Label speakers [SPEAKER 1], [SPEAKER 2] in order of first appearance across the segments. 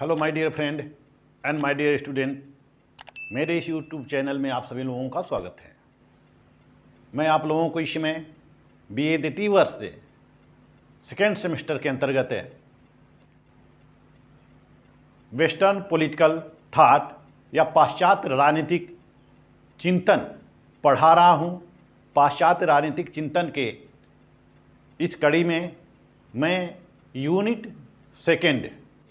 [SPEAKER 1] Hello my dear friend and my dear student, मेरे इस YouTube channel में आप सभी लोगों का स्वागत है। मैं आप लोगों को इस समय बीए द्वितीय वर्ष से सेकेंड सेमेस्टर के अंतर्गत वेस्टर्न पॉलिटिकल थॉट या पाश्चात्य राजनीतिक चिंतन पढ़ा रहा हूँ। पाश्चात्य राजनीतिक चिंतन के इस कड़ी में मैं यूनिट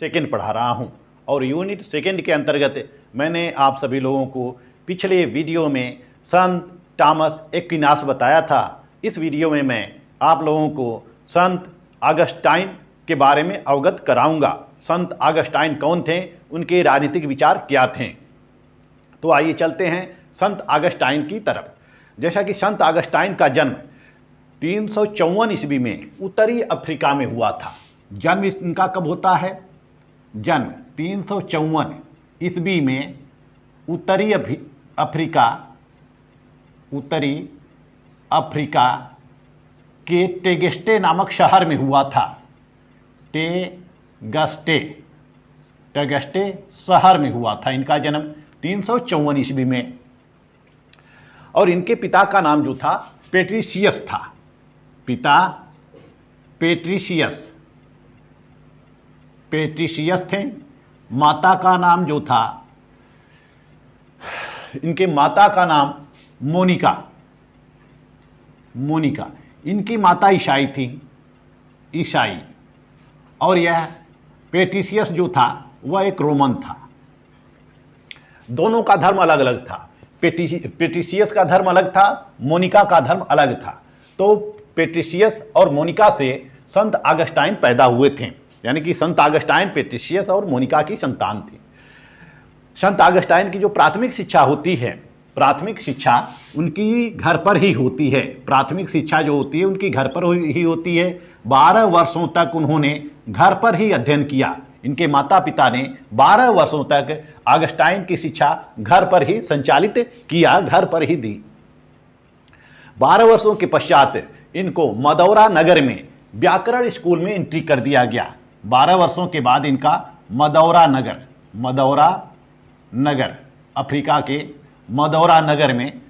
[SPEAKER 1] सेकेंड पढ़ा रहा हूं और यूनिट सेकेंड के अंतर्गत मैंने आप सभी लोगों को पिछले वीडियो में संत थॉमस एक्विनास बताया था। इस वीडियो में मैं आप लोगों को संत ऑगस्टाइन के बारे में अवगत कराऊंगा। संत ऑगस्टाइन कौन थे, उनके राजनीतिक विचार क्या थे। तो आइए चलते हैं संत ऑगस्टाइन की तरफ। जैसा कि संत ऑगस्टाइन का जन्म 354 ईस्वी में उत्तरी अफ्रीका में हुआ था। जन्म इनका कब होता है? जन्म 354 ईस्वी में उत्तरी अफ्रीका के टेगस्टे नामक शहर में हुआ था। टेगस्टे शहर में हुआ था इनका जन्म 354 ईस्वी में। और इनके पिता का नाम जो था पेट्रिशियस था। पिता पेट्रिशियस थे। माता का नाम जो था, इनके माता का नाम मोनिका। इनकी माता ईसाई थी, और यह पेट्रिशियस जो था वह एक रोमन था। दोनों का धर्म अलग अलग था। पेट्रिशियस का धर्म अलग था, मोनिका का धर्म अलग था। तो पेट्रिशियस और मोनिका से संत ऑगस्टाइन पैदा हुए थे, यानी कि संत ऑगस्टाइन पेट्रिशियस और मोनिका की संतान थी। संत ऑगस्टाइन की जो प्राथमिक शिक्षा होती है, प्राथमिक शिक्षा उनकी घर पर ही होती है। प्राथमिक शिक्षा जो होती है उनकी घर पर ही होती है। 12 वर्षों तक उन्होंने घर पर ही अध्ययन किया। इनके माता पिता ने 12 वर्षों तक ऑगस्टाइन की शिक्षा घर पर ही संचालित किया, घर पर ही दी। 12 वर्षों के पश्चात इनको मदौरा नगर में व्याकरण स्कूल में एंट्री कर दिया गया। 12 वर्षों के बाद इनका मदौरा नगर अफ्रीका के मदौरा नगर में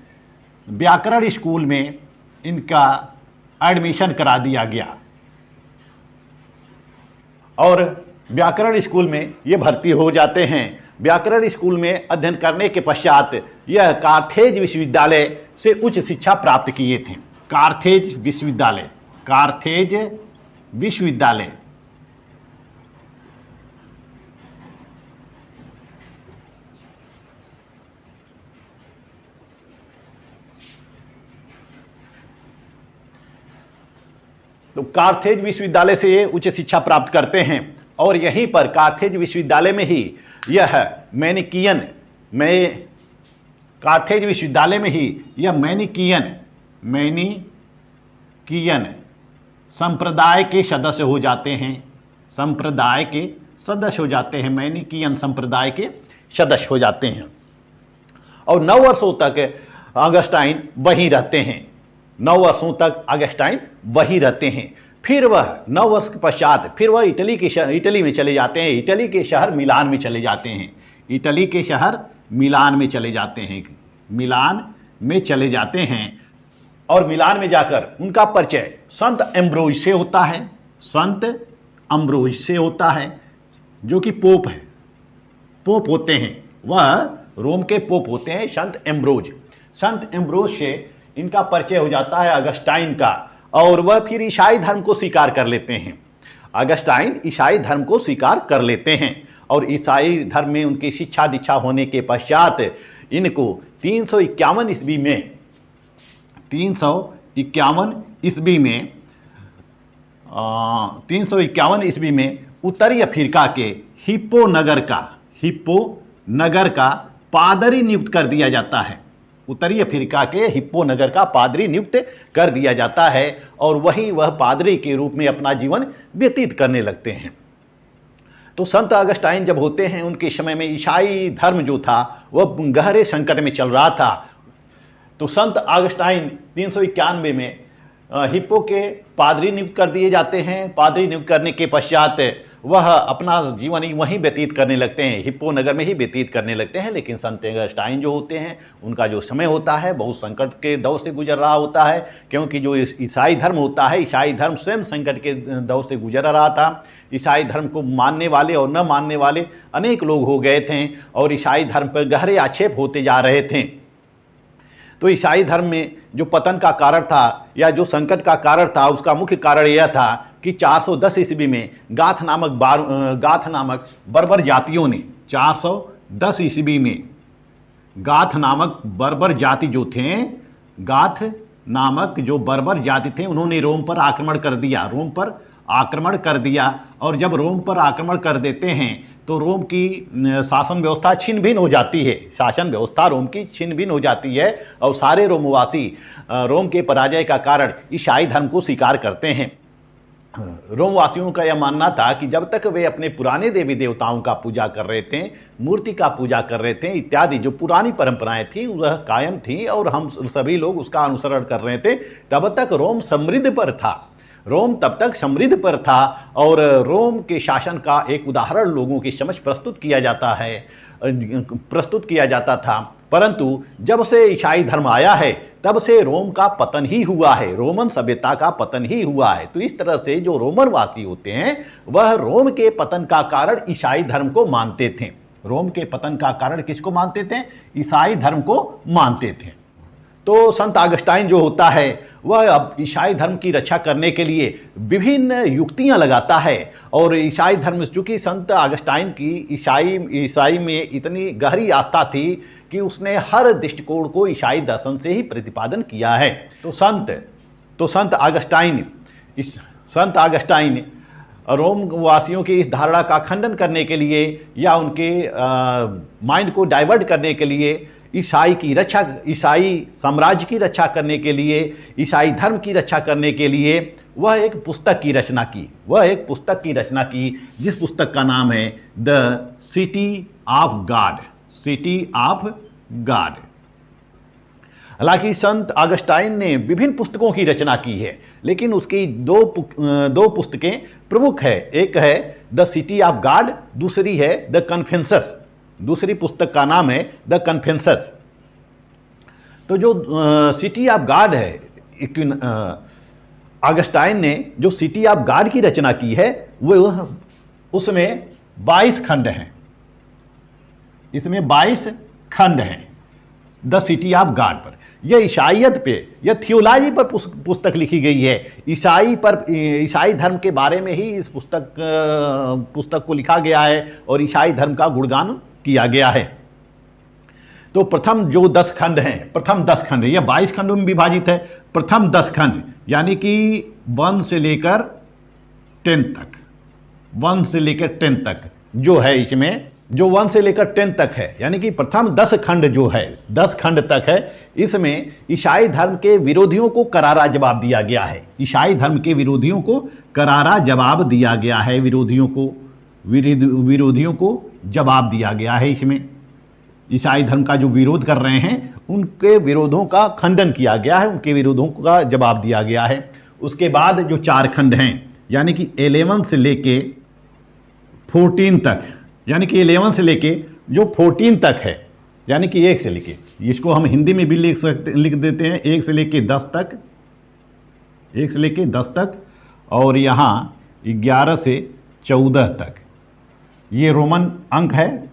[SPEAKER 1] व्याकरण स्कूल में इनका एडमिशन करा दिया गया। और व्याकरण स्कूल में ये भर्ती हो जाते हैं। व्याकरण स्कूल में अध्ययन करने के पश्चात यह कार्थेज विश्वविद्यालय से उच्च शिक्षा प्राप्त किए थे। कार्थेज विश्वविद्यालय तो कार्थेज विश्वविद्यालय से ये उच्च शिक्षा प्राप्त करते हैं। और यहीं पर कार्थेज विश्वविद्यालय में ही यह मैनिकियन संप्रदाय के सदस्य हो जाते हैं। मैनिकियन संप्रदाय के सदस्य हो जाते हैं। और 9 वर्षों तक ऑगस्टाइन वहीं रहते हैं। 9 वर्षों तक ऑगस्टाइन वहीं रहते हैं। फिर वह 9 वर्ष के पश्चात फिर वह इटली में चले जाते हैं। इटली के शहर मिलान में चले जाते हैं। और मिलान में जाकर उनका परिचय संत एम्ब्रोज से होता है, जो कि पोप होते हैं। वह रोम के पोप होते हैं, संत एम्ब्रोज से इनका परिचय हो जाता है ऑगस्टाइन का। और वह फिर ईसाई धर्म को स्वीकार कर लेते हैं। ऑगस्टाइन ईसाई धर्म को स्वीकार कर लेते हैं। और ईसाई धर्म में उनकी शिक्षा दीक्षा होने के पश्चात इनको 351 ईस्वी में उत्तरी अफ्रीका के हिप्पो नगर का पादरी नियुक्त कर दिया जाता है। उत्तरी अफ्रीका के हिप्पो नगर का पादरी नियुक्त कर दिया जाता है। और वही वह पादरी के रूप में अपना जीवन व्यतीत करने लगते हैं। तो संत ऑगस्टाइन जब होते हैं, उनके समय में ईसाई धर्म जो था वह गहरे संकट में चल रहा था। तो संत ऑगस्टाइन 391 में हिप्पो के पादरी नियुक्त कर दिए जाते हैं। पादरी नियुक्त करने के पश्चात वह अपना जीवन ही वहीं व्यतीत करने लगते हैं, हिप्पो नगर में ही व्यतीत करने लगते हैं। लेकिन संत अगस्टाइन जो होते हैं उनका जो समय होता है बहुत संकट के दौर से गुजर रहा होता है, क्योंकि जो ईसाई धर्म होता है, ईसाई धर्म स्वयं संकट के दौर से गुजर रहा था। ईसाई धर्म को मानने वाले और न मानने वाले अनेक लोग हो गए थे और ईसाई धर्म पर गहरे आक्षेप होते जा रहे थे। तो ईसाई धर्म में जो पतन का कारण था या जो संकट का कारण था, उसका मुख्य कारण यह था कि 410 ईस्वी में गाथ नामक बर्बर जातियों ने 410 ईस्वी में गाथ नामक बर्बर जाति जो थे, गाथ नामक जो बर्बर जाति थे, उन्होंने रोम पर आक्रमण कर दिया, रोम पर आक्रमण कर दिया। और जब रोम पर आक्रमण कर देते हैं तो रोम की शासन व्यवस्था छिन्न भिन्न हो जाती है, शासन व्यवस्था रोम की छिन्न भिन्न हो जाती है और सारे रोमवासी रोम के पराजय का कारण ईसाई धर्म को स्वीकार करते हैं। रोमवासियों का यह मानना था कि जब तक वे अपने पुराने देवी देवताओं का पूजा कर रहे थे, मूर्ति का पूजा कर रहे थे इत्यादि जो पुरानी परंपराएं थी वह कायम थी और हम सभी लोग उसका अनुसरण कर रहे थे, तब तक रोम समृद्ध पर था। रोम तब तक समृद्ध पर था और रोम के शासन का एक उदाहरण लोगों के समक्ष प्रस्तुत किया जाता था। परंतु जब से ईसाई धर्म आया है तब से रोम का पतन ही हुआ है, रोमन सभ्यता का पतन ही हुआ है। तो इस तरह से जो रोमनवासी होते हैं वह रोम के पतन का कारण ईसाई धर्म को मानते थे। रोम के पतन का कारण किसको मानते थे? ईसाई धर्म को मानते थे। तो संत अगस्टाइन जो होता है वह अब ईसाई धर्म की रक्षा करने के लिए विभिन्न युक्तियां लगाता है। और ईसाई धर्म, चूंकि संत अगस्टाइन की ईसाई में इतनी गहरी आस्था थी कि उसने हर दृष्टिकोण को ईसाई दर्शन से ही प्रतिपादन किया है। तो संत अगस्टाइन रोम वासियों की इस धारणा का खंडन करने के लिए या उनके माइंड को डाइवर्ट करने के लिए, ईसाई साम्राज्य की रक्षा करने के लिए, ईसाई धर्म की रक्षा करने के लिए वह एक पुस्तक की रचना की जिस पुस्तक का नाम है द सिटी ऑफ गॉड। हालांकि संत अगस्टाइन ने विभिन्न पुस्तकों की रचना की है, लेकिन उसकी दो पुस्तकें प्रमुख है। एक है द सिटी ऑफ गॉड, दूसरी है द कन्फेंसस। दूसरी पुस्तक का नाम है द कन्फेंसस। तो जो सिटी ऑफ गॉड है, अगस्टाइन ने जो सिटी ऑफ गॉड की रचना की है वो उसमें 22 खंड हैं। इसमें 22 खंड हैं द सिटी ऑफ गॉड पर। यह ईसाईयत पे, यह थियोलॉजी पर पुस्तक लिखी गई है। ईसाई धर्म के बारे में ही इस पुस्तक को लिखा गया है और ईसाई धर्म का गुणगान किया गया है। तो प्रथम जो 10 खंड हैं, प्रथम 10 खंड, यह 22 खंडों में विभाजित है। प्रथम 10 खंड यानी कि 1 से लेकर 10 तक, 1 से लेकर 10 तक जो है, इसमें जो 1 से लेकर 10 तक है, यानी कि प्रथम 10 खंड जो है, 10 खंड तक है, इसमें ईसाई धर्म के विरोधियों को करारा जवाब दिया गया है। ईसाई धर्म के विरोधियों को करारा जवाब दिया गया है। विरोधियों को जवाब दिया गया है। इसमें ईसाई धर्म का जो विरोध कर रहे हैं उनके विरोधों का खंडन किया गया है, उनके विरोधों का जवाब दिया गया है। उसके बाद जो 4 खंड हैं, यानी कि 11 से लेके 14 तक, यानी कि 11 से लेके जो 14 तक है, यानी कि 1 से लेके, इसको हम हिंदी में भी लिख देते हैं 1 से लेके 10 तक, 1 से लेके 10 तक, और यहाँ 11 से 14 तक, ये रोमन अंक है।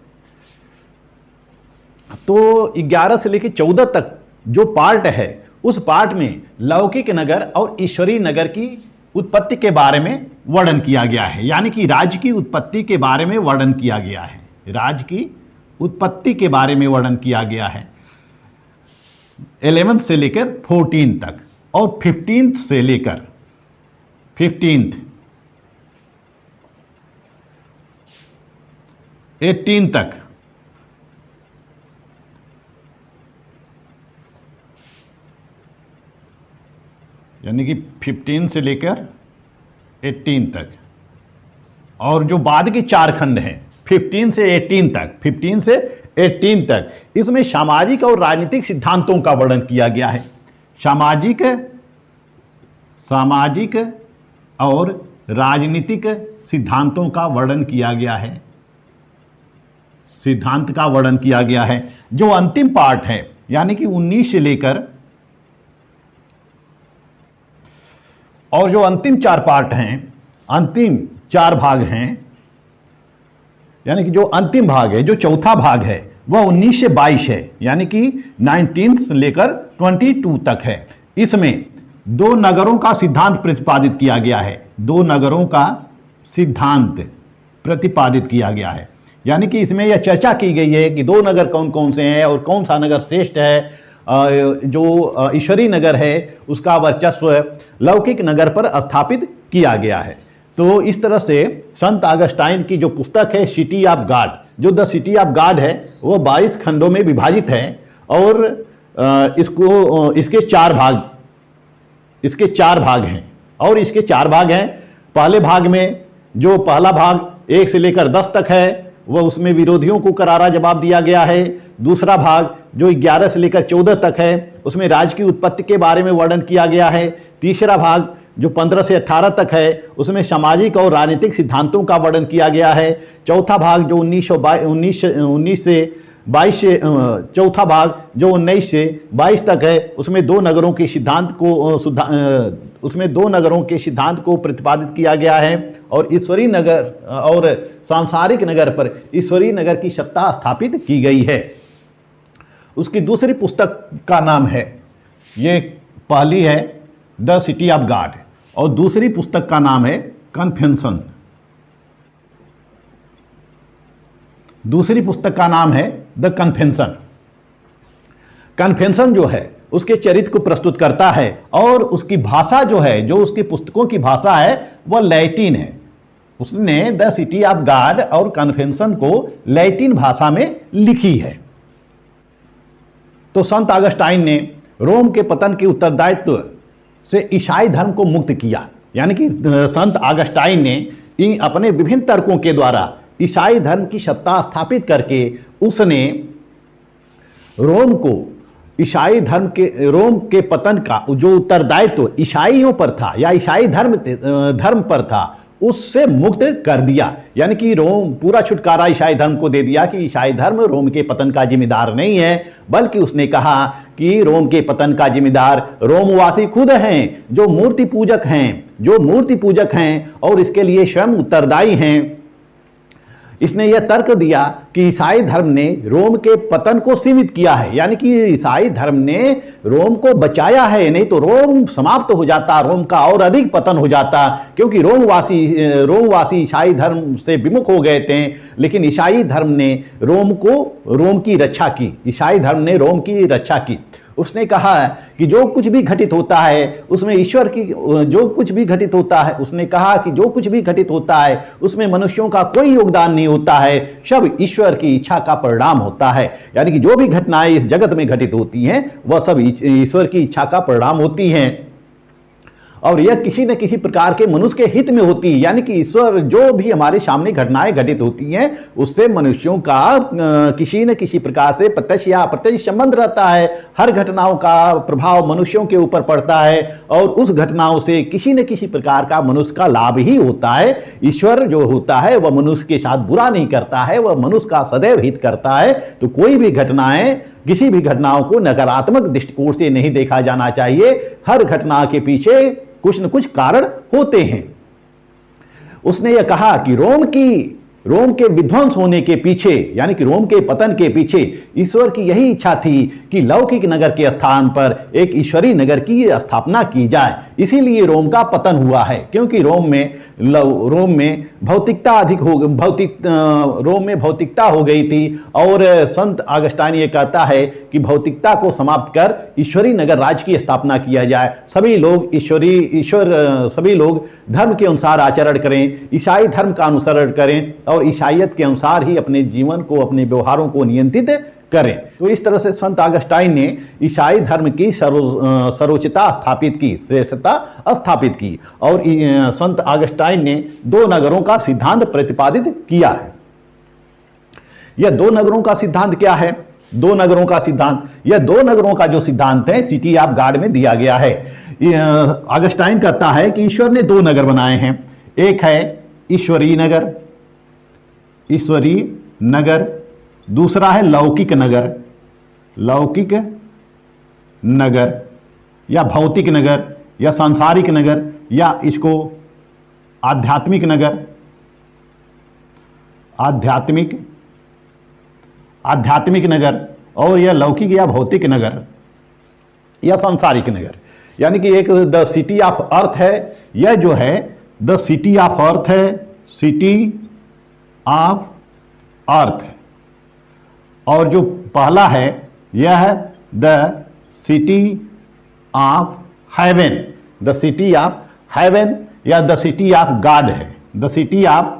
[SPEAKER 1] तो 11 से लेकर 14 तक जो पार्ट है, उस पार्ट में लौकिक नगर और ईश्वरीय नगर की उत्पत्ति के बारे में वर्णन किया गया है, यानी कि राज्य की उत्पत्ति के बारे में वर्णन किया गया है। राज्य की उत्पत्ति के बारे में वर्णन किया गया है 11 से लेकर 14 तक, और 15 से लेकर 18 तक, यानी कि 15 से लेकर 18 तक, और जो बाद के 4 खंड हैं 15 से 18 तक, इसमें सामाजिक और राजनीतिक सिद्धांतों का वर्णन किया गया है। सामाजिक और राजनीतिक सिद्धांतों का वर्णन किया गया है, सिद्धांत का वर्णन किया गया है। जो अंतिम पार्ट है यानी कि 19 से लेकर, और जो अंतिम 4 पार्ट हैं, अंतिम 4 भाग हैं, यानी कि जो अंतिम भाग है, जो चौथा भाग है, वह 19 से 22 है, यानी कि 19 से लेकर 22 तक है। इसमें 2 नगरों का सिद्धांत प्रतिपादित किया गया है, 2 नगरों का सिद्धांत प्रतिपादित किया गया है। यानी कि इसमें यह चर्चा की गई है कि 2 नगर कौन कौन से हैं और कौन सा नगर श्रेष्ठ है। जो ईश्वरीय नगर है उसका वर्चस्व लौकिक नगर पर स्थापित किया गया है। तो इस तरह से संत ऑगस्टाइन की जो पुस्तक है सिटी ऑफ गॉड, जो द सिटी ऑफ गॉड है, वो 22 खंडों में विभाजित है और इसके 4 भाग हैं और इसके 4 भाग हैं। पहले भाग में जो पहला भाग 1 से लेकर 10 तक है वह उसमें विरोधियों को करारा जवाब दिया गया है। दूसरा भाग जो 11 से लेकर 14 तक है उसमें राज्य की उत्पत्ति के बारे में वर्णन किया गया है। तीसरा भाग जो 15 से 18 तक है उसमें सामाजिक और राजनीतिक सिद्धांतों का वर्णन किया गया है। चौथा भाग जो 19 से 22 तक है उसमें 2 नगरों के सिद्धांत को प्रतिपादित किया गया है और ईश्वरीय नगर और सांसारिक नगर पर ईश्वरीय नगर की सत्ता स्थापित की गई है। उसकी दूसरी पुस्तक का नाम है, ये पहली है द सिटी ऑफ गॉड और दूसरी पुस्तक का नाम है कन्फेंशन। दूसरी पुस्तक का नाम है द कन्फेंशन। कन्फेंशन जो है उसके चरित्र को प्रस्तुत करता है और उसकी भाषा जो है, जो उसकी पुस्तकों की भाषा है वह लैटिन है। उसने द सिटी ऑफ गॉड और कन्फेंशन को लैटिन भाषा में लिखी है। तो संत ऑगस्टाइन ने रोम के पतन के उत्तरदायित्व से ईसाई धर्म को मुक्त किया। यानी कि संत ऑगस्टाइन ने अपने विभिन्न तर्कों के द्वारा ईसाई धर्म की सत्ता स्थापित करके उसने रोम के पतन का जो उत्तरदायित्व ईसाइयों पर था या ईसाई धर्म पर था उससे मुक्त कर दिया। यानी कि रोम पूरा छुटकारा ईसाई धर्म को दे दिया कि ईसाई धर्म रोम के पतन का जिम्मेदार नहीं है, बल्कि उसने कहा कि रोम के पतन का जिम्मेदार रोमवासी खुद हैं, जो मूर्ति पूजक हैं और इसके लिए स्वयं उत्तरदायी हैं। इसने यह तर्क दिया कि ईसाई धर्म ने रोम के पतन को सीमित किया है, यानी कि ईसाई धर्म ने रोम को बचाया है, नहीं तो रोम समाप्त हो जाता, रोम का और अधिक पतन हो जाता, क्योंकि रोमवासी ईसाई धर्म से विमुख हो गए थे। लेकिन ईसाई धर्म ने रोम की रक्षा की, ईसाई धर्म ने रोम की रक्षा की। उसने कहा कि जो कुछ भी घटित होता है उसमें उसने कहा कि जो कुछ भी घटित होता है उसमें मनुष्यों का कोई योगदान नहीं होता है, सब ईश्वर की इच्छा का परिणाम होता है। यानी कि जो भी घटनाएं इस जगत में घटित होती हैं वह सब ईश्वर की इच्छा का परिणाम होती हैं और यह किसी न किसी प्रकार के मनुष्य के हित में होती है। यानी कि ईश्वर जो भी हमारे सामने घटनाएं घटित होती हैं उससे मनुष्यों का किसी न किसी प्रकार से प्रत्यक्ष या अप्रत्यक्ष संबंध रहता है। हर घटनाओं का प्रभाव मनुष्यों के ऊपर पड़ता है और उस घटनाओं से किसी न किसी प्रकार का मनुष्य का लाभ ही होता है। ईश्वर जो होता है वह मनुष्य के साथ बुरा नहीं करता है, वह मनुष्य का सदैव हित करता है। तो कोई भी किसी भी घटनाओं को नकारात्मक दृष्टिकोण से नहीं देखा जाना चाहिए। हर घटना के पीछे कुछ न कुछ कारण होते हैं। उसने यह कहा कि रोम के विध्वंस होने के पीछे, यानी कि रोम के पतन के पीछे ईश्वर की यही इच्छा थी कि लौकिक नगर के स्थान पर एक ईश्वरीय नगर की स्थापना की जाए। इसीलिए रोम का पतन हुआ है, क्योंकि रोम में भौतिकता हो गई थी और संत ऑगस्टाइन ये कहता है कि भौतिकता को समाप्त कर ईश्वरीय नगर राज्य की स्थापना किया जाए। सभी लोग धर्म के अनुसार आचरण करें, ईसाई धर्म का अनुसरण करें और ईसाईयत के अनुसार ही अपने जीवन को, अपने व्यवहारों को नियंत्रित करें। तो इस तरह से संत ऑगस्टाइन ने ईसाई धर्म की सर्वोच्चता स्थापित की, श्रेष्ठता स्थापित की और संत ऑगस्टाइन ने 2 नगरों का सिद्धांत प्रतिपादित किया है। यह 2 नगरों का सिद्धांत क्या है? 2 नगरों का सिद्धांत, यह 2 नगरों का जो सिद्धांत है सिटी ऑफ गॉड में दिया गया है। ऑगस्टाइन कहता है कि ईश्वर ने 2 नगर बनाए हैं, एक है ईश्वरीय नगर, ईश्वरीय नगर, दूसरा है लौकिक नगर, लौकिक नगर या भौतिक नगर या सांसारिक नगर या इसको आध्यात्मिक नगर, आध्यात्मिक नगर, और यह लौकिक या भौतिक नगर या सांसारिक नगर। यानी कि एक द सिटी ऑफ अर्थ है, यह जो है द सिटी ऑफ अर्थ है, सिटी ऑफ अर्थ। और जो पहला है यह है the city of haven, the city of haven या द सिटी ऑफ गॉड है, द सिटी ऑफ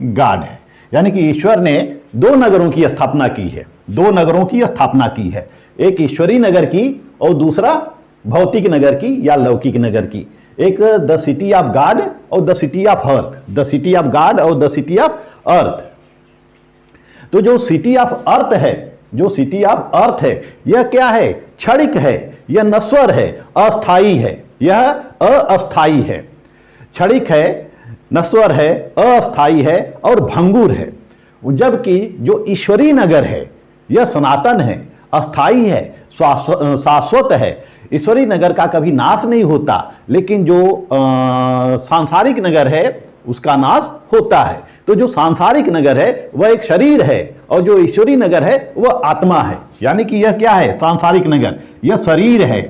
[SPEAKER 1] गॉड है। यानी कि ईश्वर ने दो नगरों की स्थापना की है, दो नगरों की स्थापना की है, एक ईश्वरीय नगर की और दूसरा भौतिक नगर की या लौकिक नगर की। एक द सिटी ऑफ गॉड और the city of earth, the city of God और द सिटी ऑफ अर्थ। तो जो सिटी ऑफ अर्थ है, जो सिटी ऑफ अर्थ है, यह क्या है? क्षणिक है, यह नश्वर है, अस्थाई है, यह अस्थाई है, क्षणिक है, नश्वर है, अस्थाई है और भंगुर है। जबकि जो ईश्वरीय नगर है यह सनातन है, अस्थाई है, शाश्वत है। ईश्वरीय नगर का कभी नाश नहीं होता, लेकिन जो सांसारिक नगर है उसका नाश होता है। तो जो सांसारिक नगर है वह एक शरीर है और जो ईश्वरीय नगर है वह आत्मा है। यानी कि यह क्या है? सांसारिक नगर यह शरीर है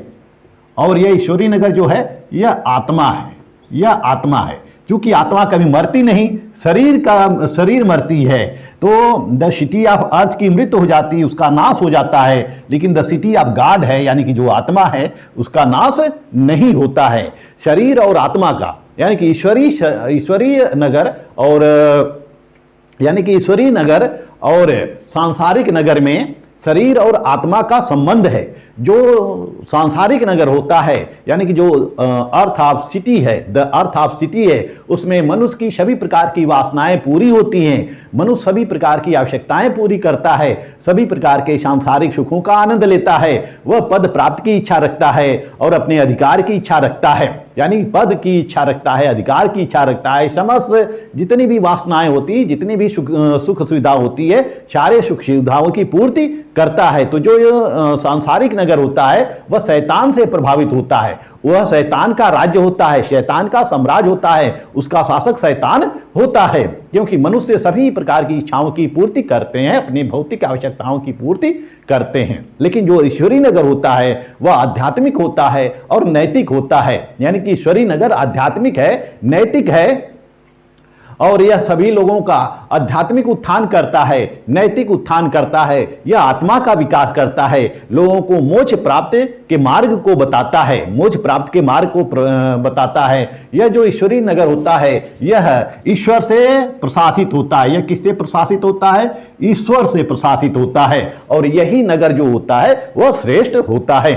[SPEAKER 1] और यह ईश्वरीय नगर जो है यह आत्मा है, यह आत्मा है। क्योंकि आत्मा कभी मरती नहीं, शरीर मरती है। तो द सिटी ऑफ अर्थ की मृत्यु हो जाती है, उसका नाश हो जाता है, लेकिन द सिटी ऑफ गॉड है यानी कि जो आत्मा है उसका नाश नहीं होता है। शरीर और आत्मा का यानी कि ईश्वरीय नगर और यानी कि ईश्वरीय नगर और सांसारिक नगर में शरीर और आत्मा का संबंध है। जो सांसारिक नगर होता है यानी कि जो अर्थ ऑफ सिटी है, द अर्थ ऑफ सिटी है, उसमें मनुष्य की सभी प्रकार की वासनाएं पूरी होती हैं, मनुष्य सभी प्रकार की आवश्यकताएं पूरी करता है, सभी प्रकार के सांसारिक सुखों का आनंद लेता है। वह पद प्राप्त की इच्छा रखता है और अपने अधिकार की इच्छा रखता है, यानी पद की इच्छा रखता है, अधिकार की इच्छा रखता है। समस्त जितनी भी वासनाएं होती, जितनी भी सुख सुविधा होती है, सारे सुख सुविधाओं की पूर्ति करता है। तो जो सांसारिक नगर होता है वह शैतान से प्रभावित होता है, वह शैतान का राज्य होता है, शैतान का साम्राज्य होता है, उसका शासक शैतान होता है। क्योंकि मनुष्य सभी प्रकार की इच्छाओं की पूर्ति करते हैं, अपनी भौतिक आवश्यकताओं की पूर्ति करते हैं। लेकिन जो ईश्वरीय नगर होता है वह आध्यात्मिक होता है और नैतिक होता है। यानी कि ईश्वरीय नगर आध्यात्मिक है, नैतिक है और यह सभी लोगों का आध्यात्मिक उत्थान करता है, नैतिक उत्थान करता है, यह आत्मा का विकास करता है, लोगों को मोक्ष प्राप्त के मार्ग को बताता है, मोक्ष प्राप्त के मार्ग को बताता है। यह जो ईश्वरीय नगर होता है यह ईश्वर से प्रशासित होता है। यह किससे प्रशासित होता है? ईश्वर से प्रशासित होता है और यही नगर जो होता है वह श्रेष्ठ होता है।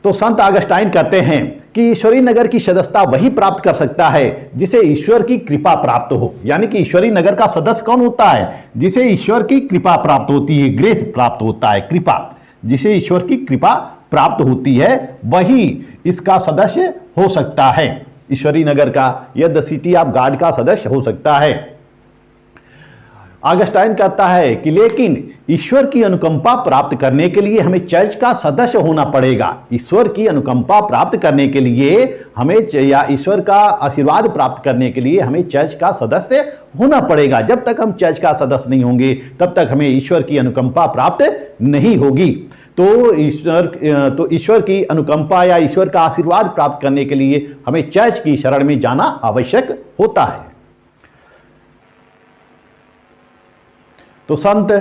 [SPEAKER 1] तो संत ऑगस्टाइन कहते हैं कि ईश्वरीय नगर की सदस्यता वही प्राप्त कर सकता है जिसे ईश्वर की कृपा प्राप्त हो। यानी कि ईश्वरीय नगर का सदस्य कौन होता है? जिसे ईश्वर की कृपा प्राप्त होती है, ग्रेस प्राप्त होता है, कृपा। जिसे ईश्वर की कृपा प्राप्त होती है वही इसका सदस्य हो सकता है। ईश्वरीय नगर का या द सिटी ऑफ गॉड का सदस्य हो सकता है। ऑगस्टाइन कहता है कि लेकिन ईश्वर की अनुकंपा प्राप्त करने के लिए हमें चर्च का सदस्य होना पड़ेगा। ईश्वर की अनुकंपा प्राप्त करने के लिए हमें या ईश्वर का आशीर्वाद प्राप्त करने के लिए हमें चर्च का सदस्य होना पड़ेगा। जब तक हम चर्च का सदस्य नहीं होंगे तब तक हमें ईश्वर की अनुकंपा प्राप्त नहीं होगी। तो ईश्वर की अनुकंपा या ईश्वर का आशीर्वाद प्राप्त करने के लिए हमें चर्च की शरण में जाना आवश्यक होता है। तो संत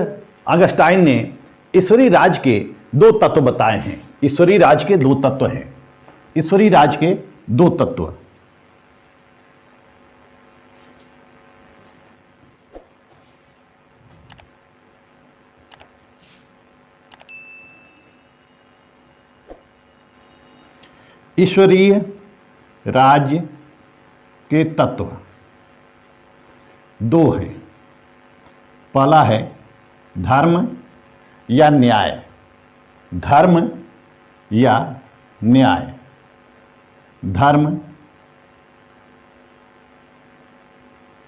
[SPEAKER 1] ऑगस्टाइन ने ईश्वरीय राज के दो तत्व बताए हैं। ईश्वरीय राज के दो तत्व हैं, ईश्वरीय राज के दो तत्व। ईश्वरीय राज के तत्व दो हैं। पहला है धर्म या न्याय, धर्म या न्याय, धर्म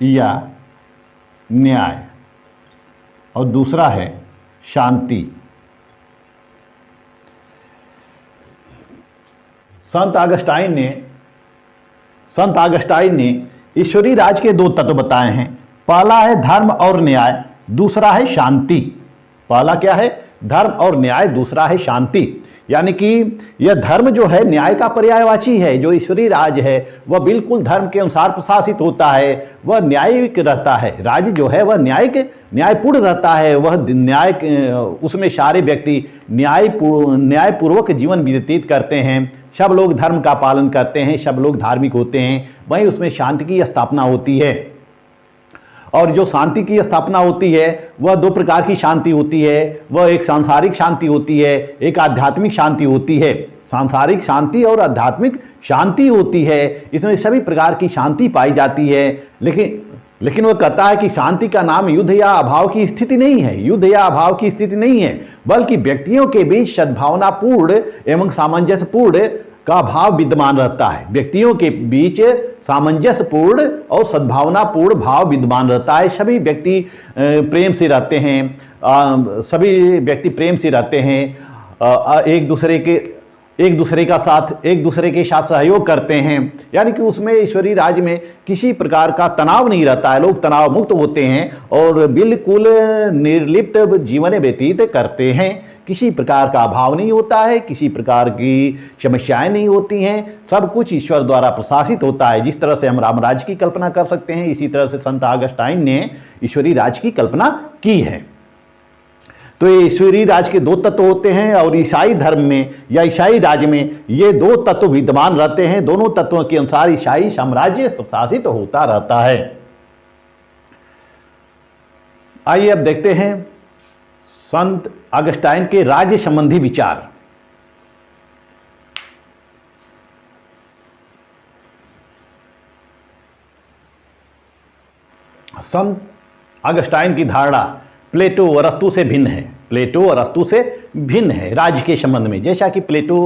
[SPEAKER 1] या न्याय और दूसरा है शांति। संत ऑगस्टाइन ने ईश्वरीय राज के दो तत्व बताए हैं। पहला है धर्म और न्याय, दूसरा है शांति। पहला क्या है? धर्म और न्याय, दूसरा है शांति। यानी कि यह धर्म जो है न्याय का पर्यायवाची है। जो ईश्वरीय राज है वह बिल्कुल धर्म के अनुसार प्रशासित होता है, वह न्यायिक रहता है। राज्य जो है वह न्यायपूर्ण रहता है। वह न्याय, उसमें सारे व्यक्ति न्यायपूर्वक जीवन व्यतीत करते हैं। सब लोग धर्म का पालन करते हैं, सब लोग धार्मिक होते हैं। वहीं उसमें शांति की स्थापना होती है। और जो शांति की स्थापना होती है वह दो प्रकार की शांति होती है। वह एक सांसारिक शांति होती है, एक आध्यात्मिक शांति होती है। सांसारिक शांति और आध्यात्मिक शांति होती है, इसमें सभी प्रकार की शांति पाई जाती है। लेकिन वह कहता है कि शांति का नाम युद्ध या अभाव की स्थिति नहीं है। युद्ध या अभाव की स्थिति नहीं है, बल्कि व्यक्तियों के बीच सद्भावनापूर्ण एवं सामंजस्यपूर्ण का भाव विद्यमान रहता है। व्यक्तियों के बीच सामंजस्यपूर्ण और सद्भावनापूर्ण भाव विद्यमान रहता है। सभी व्यक्ति प्रेम से रहते हैं, सभी व्यक्ति प्रेम से रहते हैं, एक दूसरे के साथ सहयोग करते हैं। यानी कि उसमें ईश्वरीय राज्य में किसी प्रकार का तनाव नहीं रहता है। लोग तनाव मुक्त होते हैं और बिल्कुल निर्लिप्त जीवन व्यतीत करते हैं। किसी प्रकार का अभाव नहीं होता है, किसी प्रकार की समस्याएं नहीं होती हैं। सब कुछ ईश्वर द्वारा प्रशासित होता है। जिस तरह से हम राम राज्य की कल्पना कर सकते हैं, इसी तरह से संत ऑगस्टाइन ने ईश्वरीय राज्य की कल्पना की है। तो ये ईश्वरीय राज्य के दो तत्व होते हैं और ईसाई धर्म में या ईसाई राज्य में ये दो तत्व विद्यमान रहते हैं। दोनों तत्वों के अनुसार ईसाई साम्राज्य प्रशासित होता रहता है। आइए अब देखते हैं संत ऑगस्टाइन के राज्य संबंधी विचार। संत ऑगस्टाइन की धारणा प्लेटो और अरस्तु से भिन्न है। प्लेटो और अरस्तु से भिन्न है राज्य के संबंध में। जैसा कि प्लेटो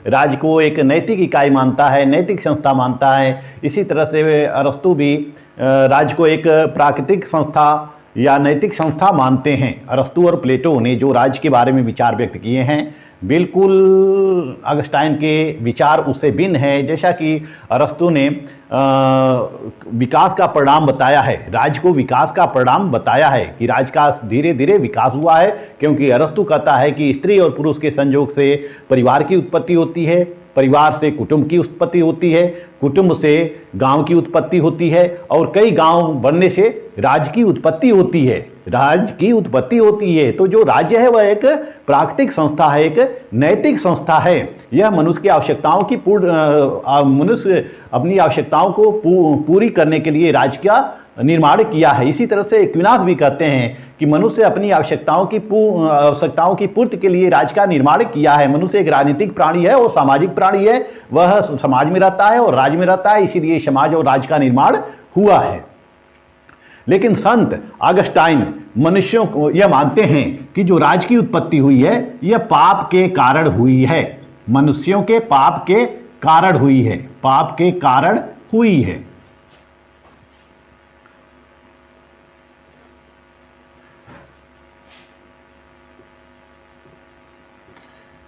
[SPEAKER 1] राज्य को एक नैतिक इकाई मानता है, नैतिक संस्था मानता है, इसी तरह से अरस्तु भी राज्य को एक प्राकृतिक संस्था या नैतिक संस्था मानते हैं। अरस्तु और प्लेटो ने जो राज्य के बारे में विचार व्यक्त किए हैं, बिल्कुल ऑगस्टाइन के विचार उससे भिन्न है। जैसा कि अरस्तु ने विकास का परिणाम बताया है, राज्य को विकास का परिणाम बताया है कि राज्य का धीरे धीरे विकास हुआ है, क्योंकि अरस्तु कहता है कि स्त्री और पुरुष के संयोग से परिवार की उत्पत्ति होती है, परिवार से कुटुंब की उत्पत्ति होती है, कुटुंब से गांव की उत्पत्ति होती है और कई गांव बनने से राज्य की उत्पत्ति होती है। राज्य की उत्पत्ति होती है। तो जो राज्य है वह एक प्राकृतिक संस्था है, एक नैतिक संस्था है। यह मनुष्य की आवश्यकताओं की मनुष्य अपनी आवश्यकताओं को पूरी करने के लिए राज्य का निर्माण किया है। इसी तरह से एक्विनास भी कहते हैं कि मनुष्य अपनी आवश्यकताओं की पूर्ति के लिए राज्य का निर्माण किया है। मनुष्य एक राजनीतिक प्राणी है और सामाजिक प्राणी है। वह समाज में रहता है और राज्य में रहता है, इसीलिए समाज और राज्य का निर्माण हुआ है। लेकिन संत ऑगस्टाइन मनुष्यों को यह मानते हैं कि जो राज्य की उत्पत्ति हुई है यह पाप के कारण हुई है। मनुष्यों के पाप के कारण हुई है, पाप के कारण हुई है।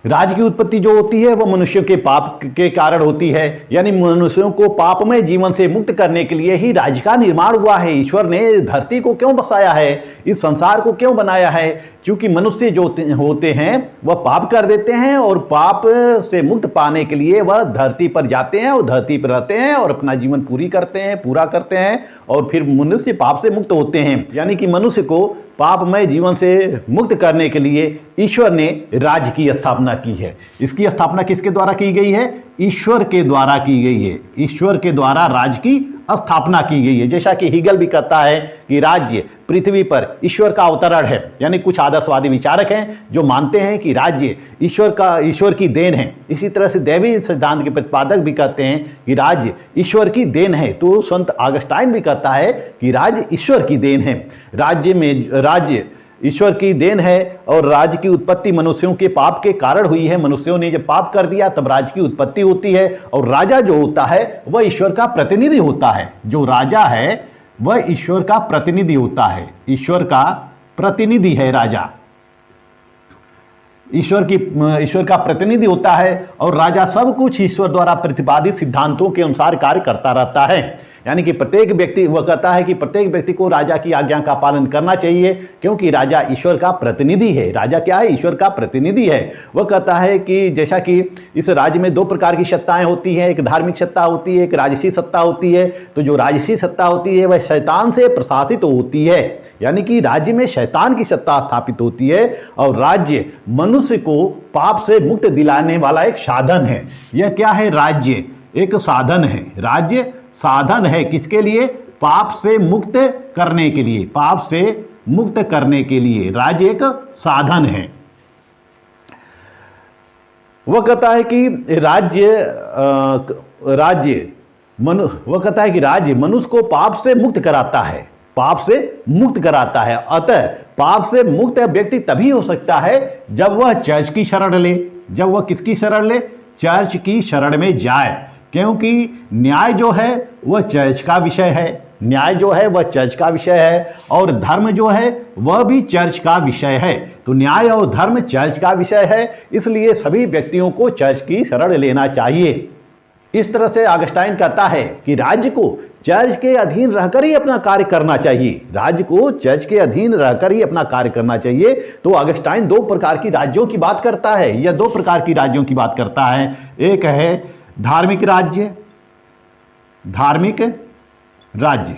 [SPEAKER 1] राज्य की उत्पत्ति जो होती है वह मनुष्यों के पाप के कारण होती है। यानी मनुष्यों को पापमय जीवन से मुक्त करने के लिए ही राज्य का निर्माण हुआ है। ईश्वर ने धरती को क्यों बसाया है, इस संसार को क्यों बनाया है? क्योंकि मनुष्य जो होते हैं वह पाप कर देते हैं और पाप से मुक्त पाने के लिए वह धरती पर जाते हैं और धरती पर रहते हैं और अपना जीवन पूरा करते हैं और फिर मनुष्य पाप से मुक्त होते हैं। यानी कि मनुष्य को पापमय जीवन से मुक्त करने के लिए ईश्वर ने राज्य की स्थापना की है। इसकी स्थापना किसके द्वारा की गई है? ईश्वर के द्वारा की गई है। ईश्वर के द्वारा राज्य की स्थापना की गई है। जैसा कि हीगल भी कहता है कि राज्य पृथ्वी पर ईश्वर का अवतरण है। यानी कुछ आदर्शवादी विचारक हैं जो मानते हैं कि राज्य ईश्वर की देन है। इसी तरह से दैवी सिद्धांत के प्रतिपादक भी कहते हैं कि राज्य ईश्वर की देन है। तो संत ऑगस्टाइन भी कहता है कि राज्य ईश्वर की देन है। राज्य ईश्वर की देन है और राज्य की उत्पत्ति मनुष्यों के पाप के कारण हुई है। मनुष्यों ने जब पाप कर दिया तब राज्य की उत्पत्ति होती है, और राजा जो होता है वह ईश्वर का प्रतिनिधि होता है। जो राजा है वह ईश्वर का प्रतिनिधि होता है, ईश्वर का प्रतिनिधि है राजा, ईश्वर का प्रतिनिधि होता है। और राजा सब कुछ ईश्वर द्वारा प्रतिपादित सिद्धांतों के अनुसार कार्य करता रहता है। यानी कि प्रत्येक व्यक्ति, वह कहता है कि प्रत्येक व्यक्ति को राजा की आज्ञा का पालन करना चाहिए, क्योंकि राजा ईश्वर का प्रतिनिधि है। राजा क्या है? ईश्वर का प्रतिनिधि है। वह कहता है कि जैसा कि इस राज्य में दो प्रकार की सत्ताएं होती हैं, एक धार्मिक सत्ता होती है, एक राजसी सत्ता होती है। तो जो राजसी सत्ता होती है वह शैतान से प्रशासित होती है, यानी कि राज्य में शैतान की सत्ता स्थापित होती है। और राज्य मनुष्य को पाप से मुक्त दिलाने वाला एक साधन है। यह क्या है? राज्य एक साधन है। राज्य साधन है किसके लिए? पाप से मुक्त करने के लिए। पाप से मुक्त करने के लिए राज्य एक साधन है। वह कहता है कि वह कहता है कि राज्य मनुष्य को पाप से मुक्त कराता है, पाप से मुक्त कराता है। अतः पाप से मुक्त व्यक्ति तभी हो सकता है जब वह चर्च की शरण ले। जब वह किसकी शरण ले? चर्च की शरण में जाए, क्योंकि न्याय जो है वह चर्च का विषय है। न्याय जो है वह चर्च का विषय है, और धर्म जो है वह भी चर्च का विषय है। तो न्याय और धर्म चर्च का विषय है, इसलिए सभी व्यक्तियों को चर्च की शरण लेना चाहिए। इस तरह से ऑगस्टाइन कहता है कि राज्य को चर्च के अधीन रहकर ही अपना कार्य करना चाहिए। राज्य को चर्च के अधीन रहकर ही अपना कार्य करना चाहिए। तो ऑगस्टाइन दो प्रकार की राज्यों की बात करता है, या दो प्रकार की राज्यों की बात करता है। एक है धार्मिक राज्य, धार्मिक राज्य,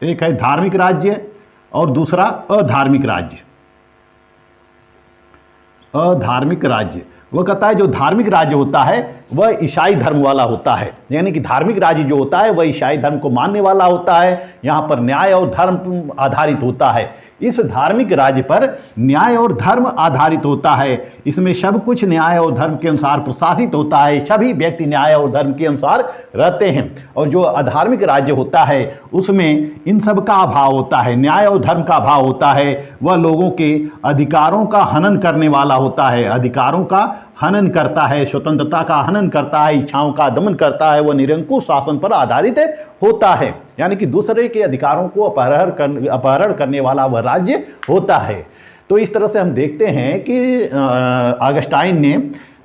[SPEAKER 1] एक है धार्मिक राज्य और दूसरा अधार्मिक राज्य। अधार्मिक राज्य, वह कहता है जो धार्मिक राज्य होता है वह ईसाई धर्म वाला होता है। यानी कि धार्मिक राज्य जो होता है वह ईसाई धर्म को मानने वाला होता है। यहाँ पर न्याय और धर्म आधारित होता है। इस धार्मिक राज्य पर न्याय और धर्म आधारित होता है। इसमें सब कुछ न्याय और धर्म के अनुसार प्रशासित होता है। सभी व्यक्ति न्याय और धर्म के अनुसार रहते हैं। और जो अधार्मिक राज्य होता है उसमें इन सब का अभाव होता है, न्याय और धर्म का अभाव होता है। वह लोगों के अधिकारों का हनन करने वाला होता है, अधिकारों का हनन करता है, स्वतंत्रता का हनन करता है, इच्छाओं का दमन करता है। वह निरंकुश शासन पर आधारित होता है, यानी कि दूसरे के अधिकारों को अपहरण करने वाला वह राज्य होता है। तो इस तरह से हम देखते हैं कि ऑगस्टाइन ने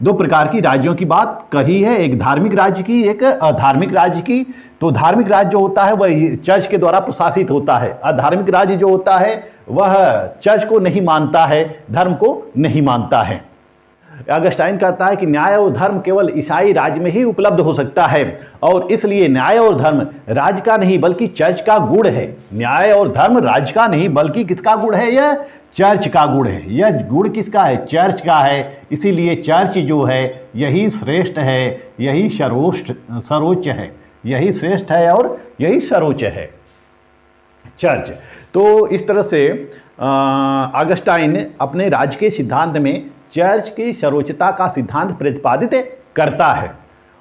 [SPEAKER 1] दो प्रकार की राज्यों की बात कही है, एक धार्मिक राज्य की, एक अधार्मिक राज्य की। तो धार्मिक राज्य जो होता है वह चर्च के द्वारा प्रशासित होता है। अधार्मिक राज्य जो होता है वह चर्च को नहीं मानता है, धर्म को नहीं मानता है। ऑगस्टाइन कहता है कि न्याय और धर्म केवल ईसाई राज्य में ही उपलब्ध हो सकता है, और इसलिए न्याय और धर्म राज्य का नहीं बल्कि चर्च का गुण है। न्याय और धर्म राज्य का नहीं बल्कि किसका गुण है? यह चर्च का गुण है। यह गुण किसका है? चर्च का है। इसीलिए चर्च जो है यही श्रेष्ठ है, यही सर्वोच्च है, यही श्रेष्ठ है और यही सर्वोच्च है, चर्च। तो इस तरह से ऑगस्टाइन अपने राज्य के सिद्धांत में चर्च की सर्वोच्चता का सिद्धांत प्रतिपादित करता है।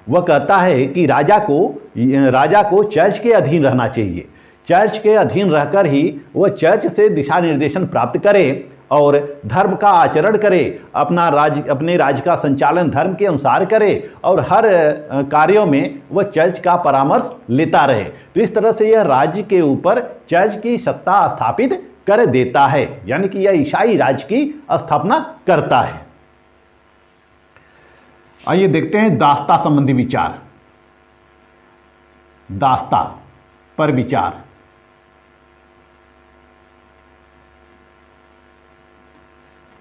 [SPEAKER 1] वह कहता है कि राजा को चर्च के अधीन रहना चाहिए। चर्च के अधीन रहकर ही वह चर्च से दिशा निर्देशन प्राप्त करे और धर्म का आचरण करे, अपने राज्य का संचालन धर्म के अनुसार करे, और हर कार्यों में वह चर्च का परामर्श लेता रहे। तो इस तरह से यह राज्य के ऊपर चर्च की सत्ता स्थापित कर देता है, यानी कि यह ईसाई राज्य की स्थापना करता है। आइए देखते हैं दासता संबंधी विचार। दासता पर विचार।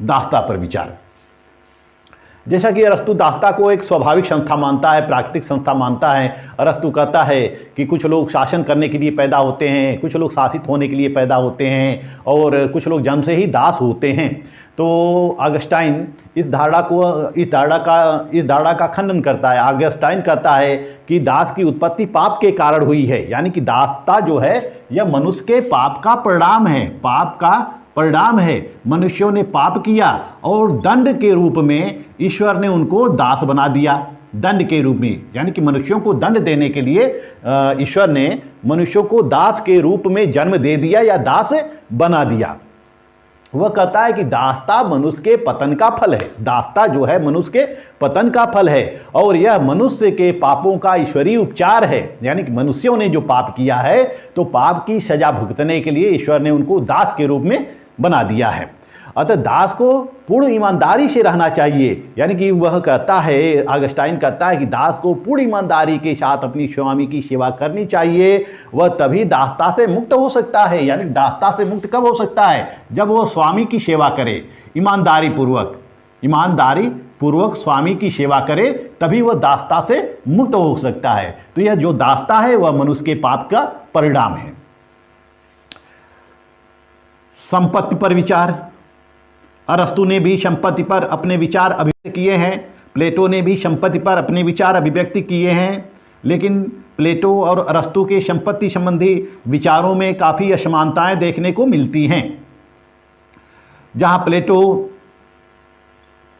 [SPEAKER 1] दासता पर विचार। जैसा कि अरस्तु दासता को एक स्वाभाविक संस्था मानता है, प्राकृतिक संस्था मानता है। अरस्तु कहता है कि कुछ लोग शासन करने के लिए पैदा होते हैं, कुछ लोग शासित होने के लिए पैदा होते हैं, और कुछ लोग जन्म से ही दास होते हैं। तो ऑगस्टाइन इस धारणा का खंडन करता है। ऑगस्टाइन कहता है कि दास की उत्पत्ति पाप के कारण हुई है, यानी कि दासता जो है यह मनुष्य के पाप का परिणाम है, पाप का परिणाम है। मनुष्यों ने पाप किया और दंड के रूप में ईश्वर ने उनको दास बना दिया। दंड के रूप में, यानी कि मनुष्यों को दंड देने के लिए ईश्वर ने मनुष्यों को दास के रूप में जन्म दे दिया या दास बना दिया। वह कहता है कि दास्ता मनुष्य के पतन का फल है। दास्ता जो है मनुष्य के पतन का फल है और यह मनुष्य के पापों का ईश्वरीय उपचार है। यानी कि मनुष्यों ने जो पाप किया है तो पाप की सजा भुगतने के लिए ईश्वर ने उनको दास के रूप में बना दिया है। अतः दास को पूर्ण ईमानदारी से रहना चाहिए। यानी कि वह कहता है, ऑगस्टाइन कहता है कि दास को पूर्ण ईमानदारी के साथ अपनी स्वामी की सेवा करनी चाहिए। वह तभी दासता से मुक्त हो सकता है। यानी दासता से मुक्त कब हो सकता है? जब वह स्वामी की सेवा करे ईमानदारी पूर्वक स्वामी की सेवा करे, तभी वह दासता से मुक्त हो सकता है। तो यह जो दासता है वह मनुष्य के पाप का परिणाम है। संपत्ति पर विचार। अरस्तु ने भी संपत्ति पर अपने विचार अभिव्यक्त किए हैं, प्लेटो ने भी संपत्ति पर अपने विचार अभिव्यक्त किए हैं, लेकिन प्लेटो और अरस्तु के संपत्ति संबंधी विचारों में काफ़ी असमानताएं देखने को मिलती हैं। जहां प्लेटो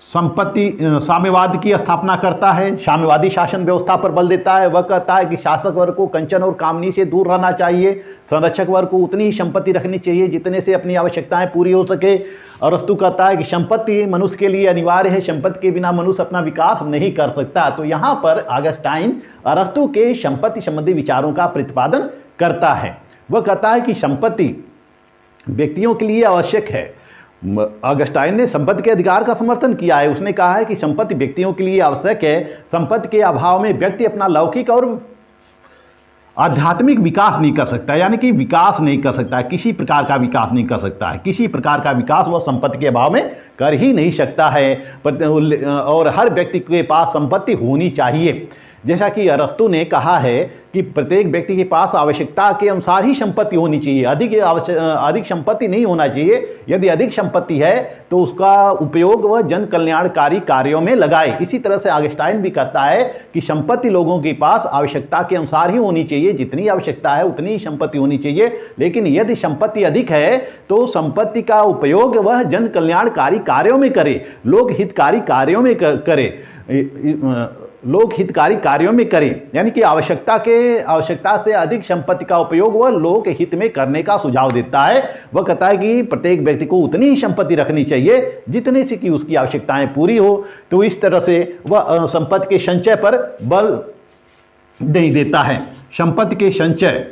[SPEAKER 1] संपत्ति साम्यवाद की स्थापना करता है, साम्यवादी शासन व्यवस्था पर बल देता है। वह कहता है कि शासक वर्ग को कंचन और कामनी से दूर रहना चाहिए, संरक्षक वर्ग को उतनी ही संपत्ति रखनी चाहिए जितने से अपनी आवश्यकताएं पूरी हो सके। अरस्तु कहता है कि संपत्ति मनुष्य के लिए अनिवार्य है, संपत्ति के बिना मनुष्य अपना विकास नहीं कर सकता। तो यहाँ पर ऑगस्टाइन अरस्तु के संपत्ति संबंधी विचारों का प्रतिपादन करता है। वह कहता है कि संपत्ति व्यक्तियों के लिए आवश्यक है। ऑगस्टाइन ने संपत्ति के अधिकार का समर्थन किया है। उसने कहा है कि संपत्ति व्यक्तियों के लिए आवश्यक है। संपत्ति के अभाव में व्यक्ति अपना लौकिक और आध्यात्मिक विकास नहीं कर सकता। यानी कि विकास नहीं कर सकता है, किसी प्रकार का विकास नहीं कर सकता है। किसी प्रकार का विकास वह संपत्ति के अभाव में कर ही नहीं सकता है। और हर व्यक्ति के पास संपत्ति होनी चाहिए। जैसा कि अरस्तु ने कहा है कि प्रत्येक व्यक्ति के पास आवश्यकता के अनुसार ही संपत्ति होनी चाहिए, अधिक संपत्ति नहीं होना चाहिए। यदि अधिक संपत्ति है तो उसका उपयोग वह जन कल्याणकारी कार्यों में लगाए। इसी तरह से ऑगस्टाइन भी कहता है कि संपत्ति लोगों के पास आवश्यकता के अनुसार ही होनी चाहिए, जितनी आवश्यकता है उतनी ही संपत्ति होनी चाहिए। लेकिन यदि संपत्ति अधिक है तो संपत्ति का उपयोग वह जन कल्याणकारी कार्यों में करे, लोक हितकारी कार्यों में करे, लोक हितकारी कार्यों में करें। यानी कि आवश्यकता से अधिक संपत्ति का उपयोग वह लोक हित में करने का सुझाव देता है। वह कहता है कि प्रत्येक व्यक्ति को उतनी ही संपत्ति रखनी चाहिए जितने से कि उसकी आवश्यकताएं पूरी हो। तो इस तरह से वह संपत्ति के संचय पर बल नहीं देता है, संपत्ति के संचय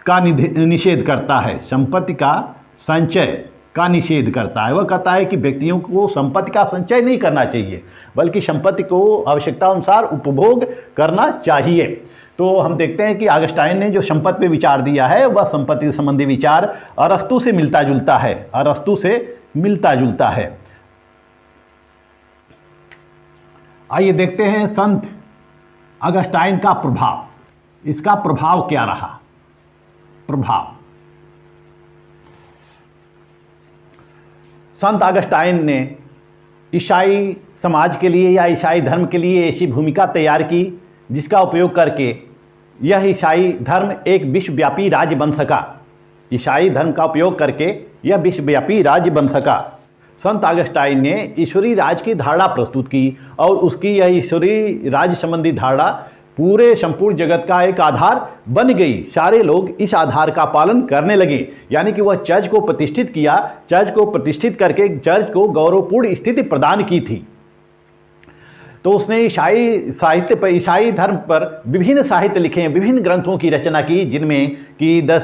[SPEAKER 1] का निषेध करता है, संपत्ति का संचय का निषेध करता है। वह कहता है कि व्यक्तियों को संपत्ति का संचय नहीं करना चाहिए, बल्कि संपत्ति को आवश्यकता अनुसार उपभोग करना चाहिए। तो हम देखते हैं कि ऑगस्टाइन ने जो संपत्ति पे विचार दिया है वह संपत्ति संबंधी विचार अरस्तु से मिलता जुलता है। आइए देखते हैं संत ऑगस्टाइन का प्रभाव। इसका प्रभाव क्या रहा? संत ऑगस्टाइन ने ईसाई समाज के लिए या ईसाई धर्म के लिए ऐसी भूमिका तैयार की जिसका उपयोग करके यह ईसाई धर्म एक विश्वव्यापी राज्य बन सका। ईसाई धर्म का उपयोग करके यह विश्वव्यापी राज्य बन सका। संत ऑगस्टाइन ने ईश्वरीय राज की धारणा प्रस्तुत की और उसकी यह ईश्वरीय राज्य संबंधी धारणा पूरे संपूर्ण जगत का एक आधार बन गई। सारे लोग इस आधार का पालन करने लगे। यानी कि वह चर्च को प्रतिष्ठित किया, चर्च को प्रतिष्ठित करके चर्च को गौरवपूर्ण स्थिति प्रदान की थी। तो उसने ईसाई धर्म पर विभिन्न साहित्य लिखे हैं, विभिन्न ग्रंथों की रचना की, जिनमें कि द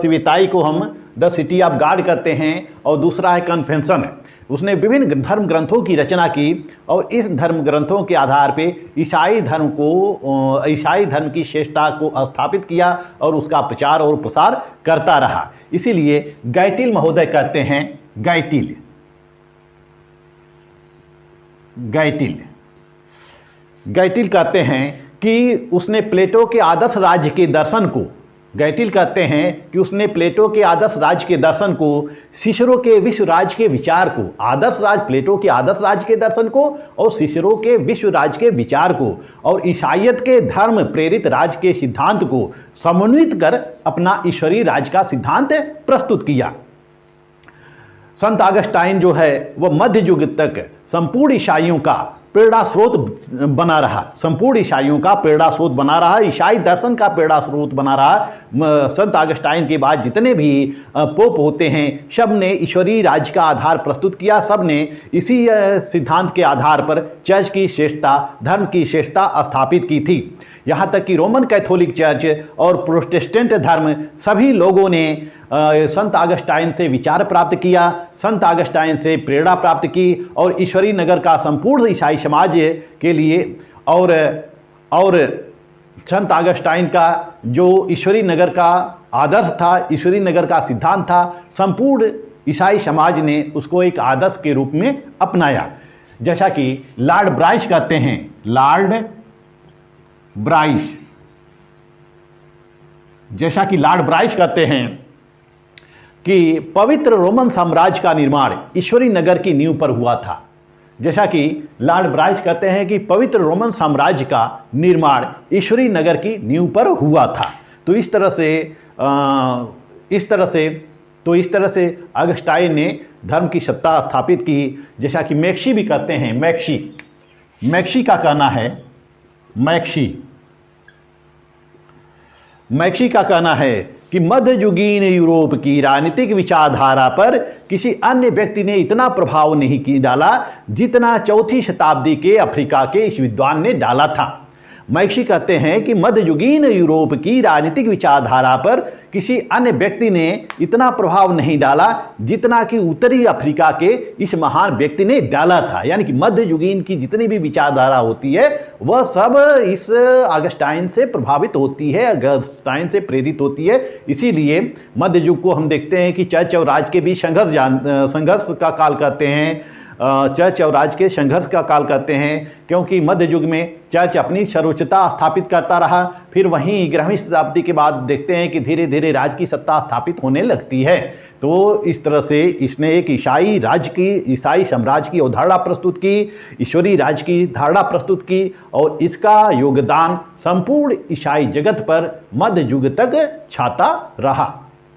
[SPEAKER 1] सिविताई को हम द सिटी ऑफ गॉड कहते हैं और दूसरा है कन्फेशन। उसने विभिन्न धर्म ग्रंथों की रचना की और इस धर्म ग्रंथों के आधार पे ईसाई धर्म की श्रेष्ठता को स्थापित किया और उसका प्रचार और प्रसार करता रहा। इसीलिए गाइटिल महोदय कहते हैं, गाइटिल कहते हैं कि उसने प्लेटो के आदर्श राज्य के दर्शन को, गाइटिल कहते हैं कि उसने प्लेटो के आदर्श राज्य के दर्शन को, सिसरो के विश्व राज्य के विचार को, आदर्श राज्य प्लेटो के आदर्श राज्य के दर्शन को और सिसरो के विश्व राज्य के विचार को और ईसाइयत के धर्म प्रेरित राज्य के सिद्धांत को समन्वित कर अपना ईश्वरीय राज्य का सिद्धांत प्रस्तुत किया। संत ऑगस्टाइन जो है वह मध्य युग तक संपूर्ण ईसाइयों का प्रेरणा स्रोत बना रहा, संपूर्ण ईसाइयों का प्रेरणा स्रोत बना रहा, ईसाई दर्शन का प्रेरणा स्रोत बना रहा। संत ऑगस्टाइन के बाद जितने भी पोप होते हैं सब ने ईश्वरीय राज्य का आधार प्रस्तुत किया, सब ने इसी सिद्धांत के आधार पर चर्च की श्रेष्ठता, धर्म की श्रेष्ठता स्थापित की थी। यहाँ तक कि रोमन कैथोलिक चर्च और प्रोटेस्टेंट धर्म सभी लोगों ने संत ऑगस्टाइन से विचार प्राप्त किया, संत ऑगस्टाइन से प्रेरणा प्राप्त की और ईश्वरीय नगर का संपूर्ण ईसाई समाज के लिए और संत ऑगस्टाइन का जो ईश्वरीय नगर का आदर्श था, ईश्वरीय नगर का सिद्धांत था, संपूर्ण ईसाई समाज ने उसको एक आदर्श के रूप में अपनाया। जैसा कि लॉर्ड ब्राइस कहते हैं, लॉर्ड ब्राइस, जैसा कि लॉर्ड ब्राइस कहते हैं कि पवित्र रोमन साम्राज्य का निर्माण ईश्वरीय नगर की नींव पर हुआ था। जैसा कि लॉर्ड ब्राइस कहते हैं कि पवित्र रोमन साम्राज्य का निर्माण ईश्वरीय नगर की नींव पर हुआ था। तो इस तरह से ऑगस्टाइन ने धर्म की सत्ता स्थापित की। जैसा कि मैक्सी भी कहते हैं, मैक्सी का कहना है, मैक्सी का कहना है कि मध्ययुगीन यूरोप की राजनीतिक विचारधारा पर किसी अन्य व्यक्ति ने इतना प्रभाव नहीं डाला जितना चौथी शताब्दी के अफ्रीका के इस विद्वान ने डाला था। मैक्सी कहते हैं कि मध्ययुगीन यूरोप की राजनीतिक विचारधारा पर किसी अन्य व्यक्ति ने इतना प्रभाव नहीं डाला जितना कि उत्तरी अफ्रीका के इस महान व्यक्ति ने डाला था। यानी कि मध्ययुगीन की जितनी भी विचारधारा होती है वह सब इस ऑगस्टाइन से प्रभावित होती है, ऑगस्टाइन से प्रेरित होती है। इसीलिए मध्य युग को हम देखते हैं कि चर्च और राज के बीच संघर्ष का काल कहते हैं, चर्च और राज के संघर्ष का काल कहते हैं, क्योंकि मध्य युग में चर्च अपनी सर्वोच्चता स्थापित करता रहा। फिर वहीं 11वीं शताब्दी के बाद देखते हैं कि धीरे धीरे राज की सत्ता स्थापित होने लगती है। तो इस तरह से इसने एक ईसाई साम्राज्य की अवधारणा प्रस्तुत की, ईश्वरीय राज्य की धारणा प्रस्तुत की और इसका योगदान संपूर्ण ईसाई जगत पर मध्य युग तक छाता रहा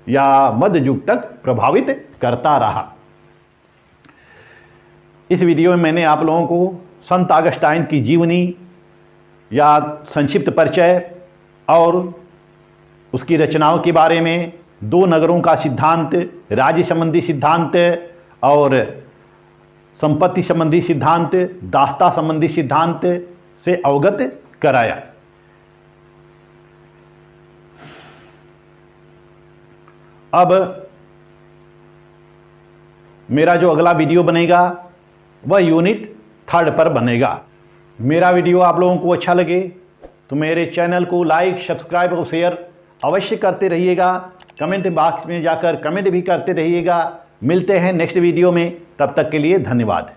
[SPEAKER 1] या मध्य युग तक प्रभावित करता रहा। इस वीडियो में मैंने आप लोगों को संत ऑगस्टाइन की जीवनी या संक्षिप्त परिचय और उसकी रचनाओं के बारे में, 2 नगरों का सिद्धांत, राज्य संबंधी सिद्धांत और संपत्ति संबंधी सिद्धांत, दासता संबंधी सिद्धांत से अवगत कराया। अब मेरा जो अगला वीडियो बनेगा वह यूनिट 3 पर बनेगा। मेरा वीडियो आप लोगों को अच्छा लगे तो मेरे चैनल को लाइक, सब्सक्राइब और शेयर अवश्य करते रहिएगा। कमेंट बॉक्स में जाकर कमेंट भी करते रहिएगा। मिलते हैं नेक्स्ट वीडियो में, तब तक के लिए धन्यवाद।